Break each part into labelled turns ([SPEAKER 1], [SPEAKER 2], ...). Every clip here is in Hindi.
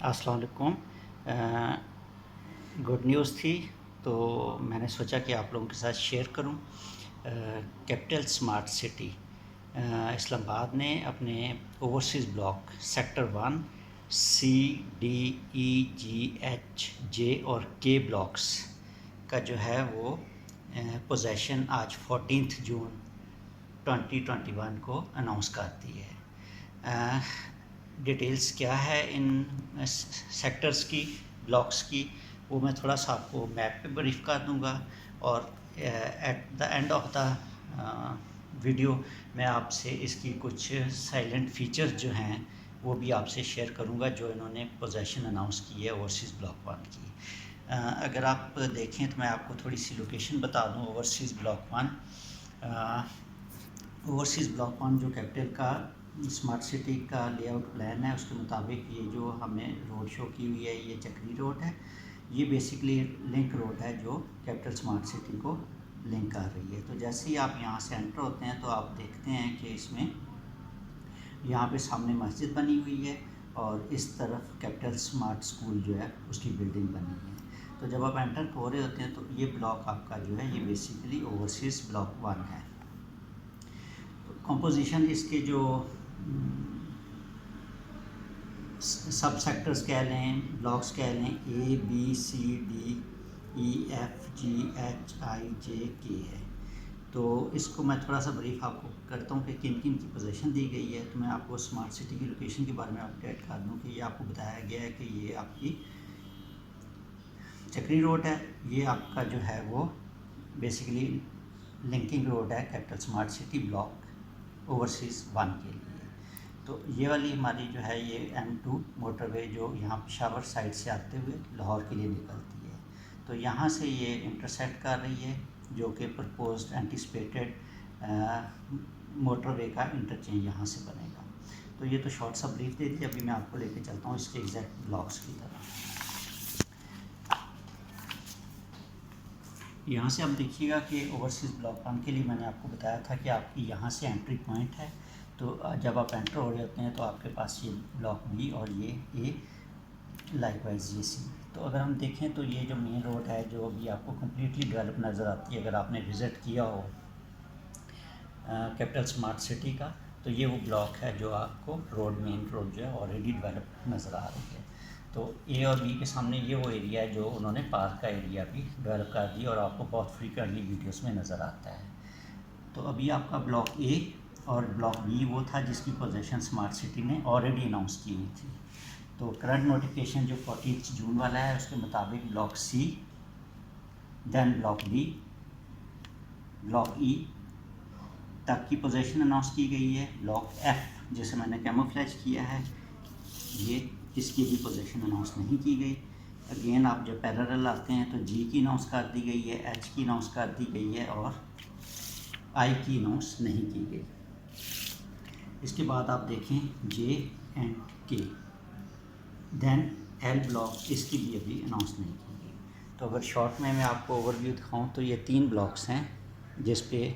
[SPEAKER 1] अस्सलाम वालेकुम। गुड न्यूज़ थी तो मैंने सोचा कि आप लोगों के साथ शेयर करूं। कैपिटल स्मार्ट सिटी इस्लामाबाद ने अपने overseas block sector 1 C D E G H J और के ब्लॉक्स का जो है वो पोजेसन आज 14 जून 2021 को अनाउंस कर दी है। डिटेल्स क्या है इन सेक्टर्स की, ब्लॉक्स की, वो मैं थोड़ा सा आपको मैप पे ब्रीफ कर दूंगा और at the end of the video मैं आपसे इसकी कुछ साइलेंट फीचर्स जो हैं वो भी आपसे शेयर करूंगा जो इन्होंने पोजेसन अनाउंस की है ओवरसीज़ ब्लॉक 1 की। अगर आप देखें तो मैं आपको थोड़ी सी लोकेशन बता दूं। ओवरसीज़ ब्लॉक 1 ओवरसीज़ ब्लॉक 1 जो कैपिटल का स्मार्ट सिटी का लेआउट प्लान है उसके मुताबिक ये जो हमें रोड शो की हुई है ये चक्री रोड है। ये बेसिकली लिंक रोड है जो कैपिटल स्मार्ट सिटी को लिंक कर रही है। तो जैसे ही आप यहाँ से एंटर होते हैं तो आप देखते हैं कि इसमें यहाँ पे सामने मस्जिद बनी हुई है और इस तरफ कैपिटल स्मार्ट स्कूल जो है उसकी बिल्डिंग बनी है। तो जब आप एंटर हो रहे होते हैं तो ये ब्लॉक आपका जो है ये बेसिकली ओवरसीज़ ब्लॉक 1 है। कंपोजिशन इसके जो सब सेक्टर्स कह लें, ब्लॉक्स कह लें, A B C D E F G H I J K है। तो इसको मैं थोड़ा सा ब्रीफ आपको करता हूँ कि किन किन की पोजीशन दी गई है। तो मैं आपको स्मार्ट सिटी की लोकेशन के बारे में अपडेट कर दूँ कि ये आपको बताया गया है कि ये आपकी चक्री रोड है। ये आपका जो है वो बेसिकली लिंकिंग रोड है capital smart city block overseas 1 के लिए। तो ये वाली हमारी जो है ये M2 मोटरवे जो यहाँ पेशावर साइड से आते हुए लाहौर के लिए निकलती है। तो यहाँ से ये इंटरसेक्ट कर रही है जो कि प्रपोज्ड एंटिसिपेटेड मोटरवे का इंटरचेंज यहाँ से बनेगा। तो ये तो शॉर्ट सा ब्रीफ दे दी। अभी मैं आपको लेके चलता हूँ इसके एग्जैक्ट ब्लॉक्स की तरफ। यहाँ से आप देखिएगा कि ओवरसीज़ ब्लॉक 1 के लिए मैंने आपको बताया था कि आपकी यहाँ से एंट्री पॉइंट है। तो जब आप एंटर हो रहे होते हैं तो आपके पास ये ब्लॉक बी और ये ए लाइकवाइज ये सी। तो अगर हम देखें तो ये जो मेन रोड है जो अभी आपको कम्प्लीटली डेवलप नज़र आती है अगर आपने विज़िट किया हो कैपिटल स्मार्ट सिटी का, तो ये वो ब्लॉक है जो आपको मेन रोड जो है ऑलरेडी डेवलप नज़र आ रही है। तो ए और बी के सामने ये वो एरिया है जो उन्होंने पार्क का एरिया भी डेवलप कर दिया और आपको बहुत फ्रीक्वेंटली वीडियोस में नज़र आता है। तो अभी आपका ब्लॉक ए और ब्लॉक बी वो था जिसकी पोजीशन स्मार्ट सिटी ने ऑलरेडी अनाउंस की हुई थी। तो करंट नोटिफिकेशन जो 14 जून वाला है उसके मुताबिक block C, then block D, block E तक की पोजीशन अनाउंस की गई है। ब्लॉक एफ जिसे मैंने कैमोफ्लेज किया है ये इसकी भी पोजीशन अनाउंस नहीं की गई। अगेन आप जब पैरेलल आते हैं तो जी की अनाउंस कर दी गई है, एच की अनाउंस कर दी गई है और आई की अनाउंस नहीं की गई। इसके बाद आप देखें जे एंड के, देन एल ब्लॉक इसकी भी अभी अनाउंस नहीं की गई। तो अगर शॉर्ट में मैं आपको ओवरव्यू दिखाऊं तो ये 3 ब्लॉक्स हैं जिस पे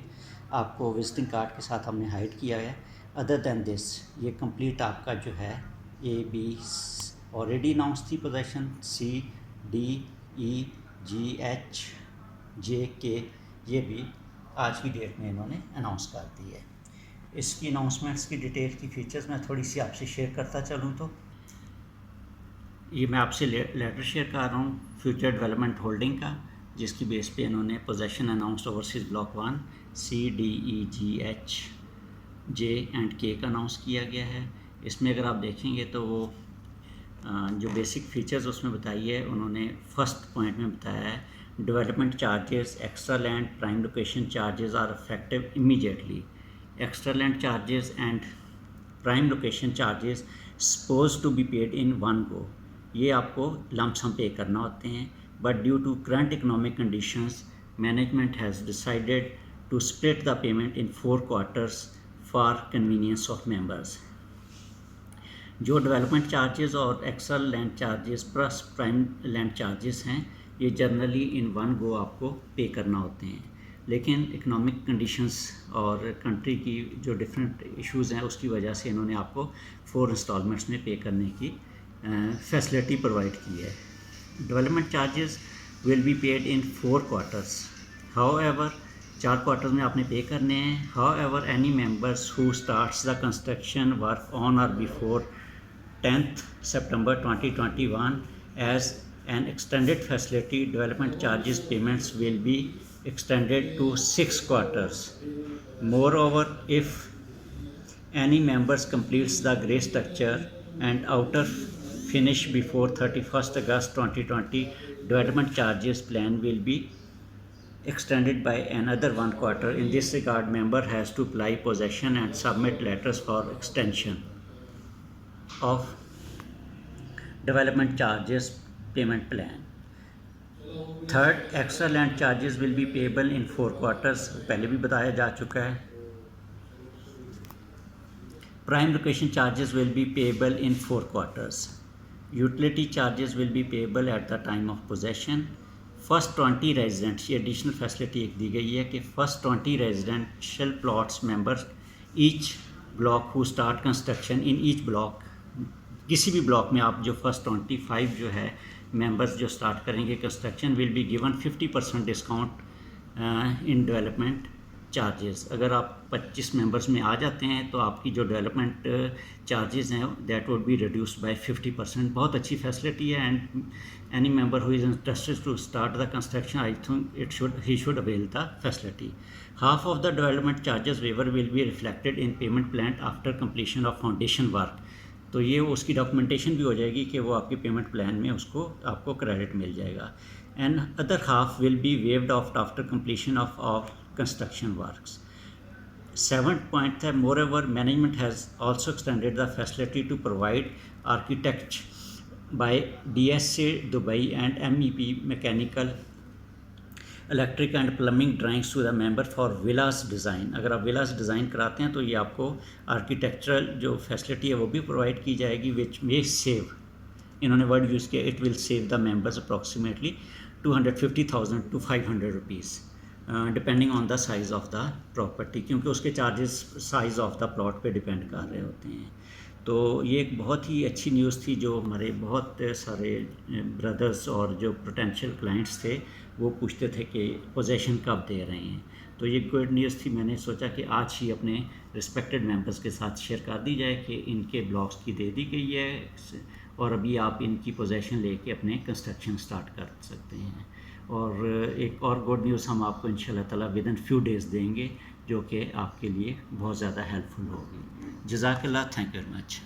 [SPEAKER 1] आपको विजिटिंग कार्ड के साथ हमने हाइड किया है। अदर दैन दिस ये कंप्लीट आपका जो है ए बी ऑलरेडी अनाउंस थी position, C D E G H J K ये भी आज की डेट में इन्होंने अनाउंस कर दी है। इसकी अनाउंसमेंट्स की डिटेल की फीचर्स मैं थोड़ी सी आपसे शेयर करता चलूँ तो ये मैं आपसे लेटर शेयर कर रहा हूँ फ्यूचर डेवलपमेंट होल्डिंग का, जिसकी बेस पे इन्होंने position announce overseas block 1 C D E G H J and K का अनाउंस किया गया है। इसमें अगर आप देखेंगे तो वो जो बेसिक फीचर्स उसमें बताई है उन्होंने फर्स्ट पॉइंट में बताया है development charges, extra land prime location charges are effective immediately. Extra land charges and prime location charges suppose to be paid in one go. ये आपको लंप सम पे करना होते हैं, but due to current economic conditions management has decided to split the payment in 4 quarters for convenience of members. जो डेवलपमेंट चार्जेस और extra land charges plus prime land charges हैं ये जनरली इन वन गो आपको पे करना होते हैं, लेकिन इकोनॉमिक कंडीशंस और कंट्री की जो डिफरेंट इश्यूज़ हैं उसकी वजह से इन्होंने आपको 4 इंस्टॉलमेंट्स में पे करने की फैसिलिटी प्रोवाइड की है। Development charges will be paid in 4 quarters, however 4 quarter में आपने पे करने हैं। However any members who starts the construction work on और before 10th September 2021 as an extended facility, development charges payments will be extended to 6 quarters. Moreover, if any members completes the grey structure and outer finish before 31st August 2020, development charges plan will be extended by another 1 quarter. In this regard, member has to apply possession and submit letters for extension of development charges payment plan. Third, extra land charges will be payable in 4 quarters, पहले भी बताया जा चुका है. Prime location charges will be payable in 4 quarters. Utility charges will be payable at the time of possession. First 20 residents, ये एडिशनल फैसिलिटी एक दी गई है कि first 20 residential plots members each block who start construction in each block, किसी भी ब्लॉक में आप जो फर्स्ट 25 जो है मेंबर्स जो स्टार्ट करेंगे construction will be given 50% discount in development charges. अगर आप 25 मेंबर्स में आ जाते हैं तो आपकी जो डेवलपमेंट चार्जेस हैं that would be reduced by 50%. बहुत अच्छी फैसिलिटी है and any member who is interested to start the construction I think he should avail the facility. Half of the development charges waiver will be reflected in payment plan after completion of foundation work. तो ये उसकी डॉक्यूमेंटेशन भी हो जाएगी कि वो आपके पेमेंट प्लान में उसको आपको क्रेडिट मिल जाएगा. And other half will be waived of after completion of construction works. 7th point है, moreover management has also extended the facility to provide architects by DSA Dubai and MEP mechanical electric and plumbing drawings to the member for villas design. अगर आप villas design कराते हैं तो ये आपको architectural जो facility है वो भी provide की जाएगी which may save, इन्होंने word use किया, it will save the members approximately 250,000 to 500 rupees. Depending on the size of the property, क्योंकि उसके charges size of the plot पे डिपेंड कर रहे होते हैं. तो ये एक बहुत ही अच्छी न्यूज़ थी जो हमारे बहुत सारे ब्रदर्स और जो पोटेंशियल क्लाइंट्स थे वो पूछते थे कि पोजेशन कब दे रहे हैं. तो ये गुड न्यूज़ थी. मैंने सोचा कि आज ही अपने रिस्पेक्टेड मेंबर्स के साथ शेयर कर दी जाए कि इनके ब्लॉक्स की दे दी गई है और अभी आप इनकी पोजेशन लेके अपने कंस्ट्रक्शन स्टार्ट कर सकते हैं. और एक और गुड न्यूज़ हम आपको इंशाल्लाह ताला विद इन फ्यू डेज़ देंगे जो कि आपके लिए बहुत ज़्यादा हेल्पफुल होगी. जज़ाकल्लाह, थैंक यू वेरी मच.